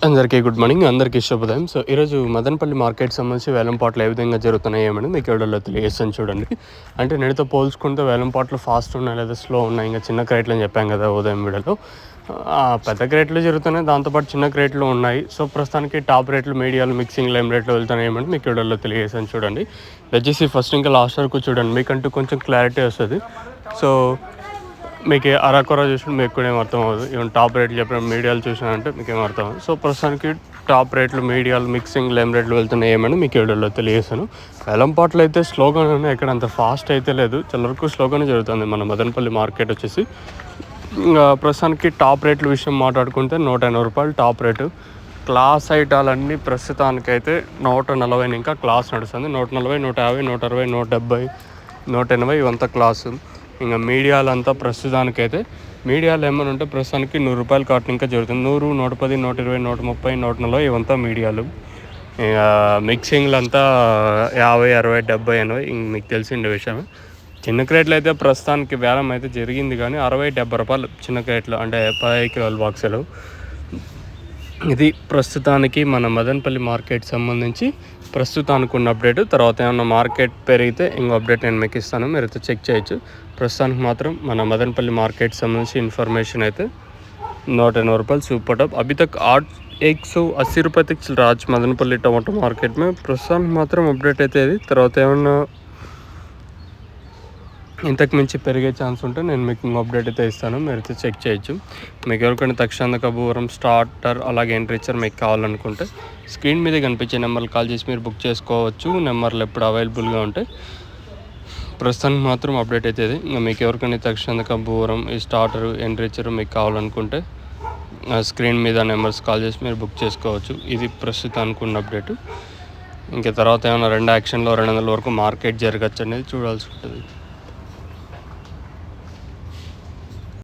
అందరికీ good morning, అందరికీ శుభోదయం. సో ఈరోజు మదనపల్లి మార్కెట్ సంబంధించి వేలంపాట్లు ఏ విధంగా జరుగుతున్నాయి ఏమని మీకు వీడియోలో తెలియజేస్తాను చూడండి. అంటే నేటితో పోల్చుకుంటే వేలంపాట్లు ఫాస్ట్ ఉన్నాయి లేదా స్లో ఉన్నాయి. ఇంకా చిన్న క్రేట్లు అని చెప్పాం కదా ఉదయం వీడియోలో. పెద్ద క్రేట్లు జరుగుతున్నాయి, దాంతోపాటు చిన్న క్రేట్లు ఉన్నాయి. సో ప్రస్తుతానికి టాప్ రేట్లు, మీడియాలు, మిక్సింగ్ లైమ్ రేట్లు వెళ్తున్నాయి ఏమని మీకు వీడియోలో తెలియజేస్తాను చూడండి. దయచేసి ఫస్ట్ ఇంకా లాస్ట్ వరకు చూడండి, మీకంటూ కొంచెం క్లారిటీ వస్తుంది. సో మీకు అరకొర చూసి మీకు కూడా ఏం అర్థం అవ్వదు. ఈవెన్ టాప్ రేట్లు చెప్పిన మీడియాలు చూసినారంటే మీకు ఏం అర్థం అవ్వదు. సో ప్రస్తుతానికి టాప్ రేట్లు, మీడియాలు, మిక్సింగ్ లైమ్ రేట్లు వెళ్తున్నాయి ఏమని మీకు వీడియోలో తెలియజేస్తాను. వేలంపాట్లు అయితే స్లోగానే ఉన్నాయి, ఇక్కడ అంత ఫాస్ట్ అయితే లేదు, చాలా వరకు స్లోగానే జరుగుతుంది మన మదనపల్లి మార్కెట్ వచ్చేసి. ఇంకా ప్రస్తుతానికి టాప్ రేట్ల విషయం మాట్లాడుకుంటే 180 రూపాయలు టాప్ రేటు. క్లాస్ ఐటాలన్నీ ప్రస్తుతానికైతే 140 ఇంకా క్లాస్ నడుస్తుంది. 140, 150, 160, 170, 180 ఇవంతా క్లాసు. ఇంకా మీడియాలంతా ప్రస్తుతానికైతే మీడియాలు ఏమైనా ఉంటే ప్రస్తుతానికి 100 రూపాయలు కాటన్ ఇంకా జరుగుతుంది. 100, 110, 120, 130, 140 ఇవంతా మీడియాలు. ఇక మిక్సింగ్లంతా 50, 60, 70, 80 ఇంక మీకు తెలిసిండే విషయం. చిన్న క్రేట్లు అయితే ప్రస్తుతానికి వేలం అయితే జరిగింది, కానీ 60, 70 రూపాయలు చిన్న క్రేట్లు, అంటే 15 కిలోల బాక్సులు. ఇది ప్రస్తుతానికి మన మదనపల్లి మార్కెట్ సంబంధించి ప్రస్తుతానికి ఉన్న అప్డేట్. తర్వాత ఏమన్నా మార్కెట్ పెరిగితే ఇంకో అప్డేట్ నేను మీకు ఇస్తాను, మీరు అయితే చెక్ చేయొచ్చు. ప్రస్తుతానికి మాత్రం మన మదనపల్లి మార్కెట్ సంబంధించి ఇన్ఫర్మేషన్ అయితే 180 रुपये सुपर टॉप. अभी तक 180 रुपये तक चल रहा आज मदनपल्ली टमाटो मार्केट में. ప్రస్తుతానికి మాత్రం అప్డేట్ అయితే ఇది. తర్వాత ఏమన్నా ఇంతకు మించి పెరిగే ఛాన్స్ ఉంటే నేను మీకు ఇంకో అప్డేట్ అయితే ఇస్తాను, మీరైతే చెక్ చేయొచ్చు. మీకు ఎవరికైనా తక్షణ కబూరం, స్టార్టర్, అలాగే ఎంట్రీచర్ మీకు కావాలనుకుంటే స్క్రీన్ మీద కనిపించే నెంబర్లు కాల్ చేసి మీరు బుక్ చేసుకోవచ్చు. నెంబర్లు ఎప్పుడు అవైలబుల్గా ఉంటాయి. ప్రస్తుతానికి మాత్రం అప్డేట్ అయితే ఇది. ఇంకా మీకు ఎవరికైనా తక్షణ కబూరం, ఈ స్టార్టర్, ఎంట్రీచర్ మీకు కావాలనుకుంటే స్క్రీన్ మీద నెంబర్స్ కాల్ చేసి మీరు బుక్ చేసుకోవచ్చు. ఇది ప్రస్తుతానికి ఉన్న అప్డేటు. ఇంకా తర్వాత ఏమైనా 2 యాక్షన్లో 200 వరకు మార్కెట్ జరగచ్చు అనేది చూడాల్సి ఉంటుంది.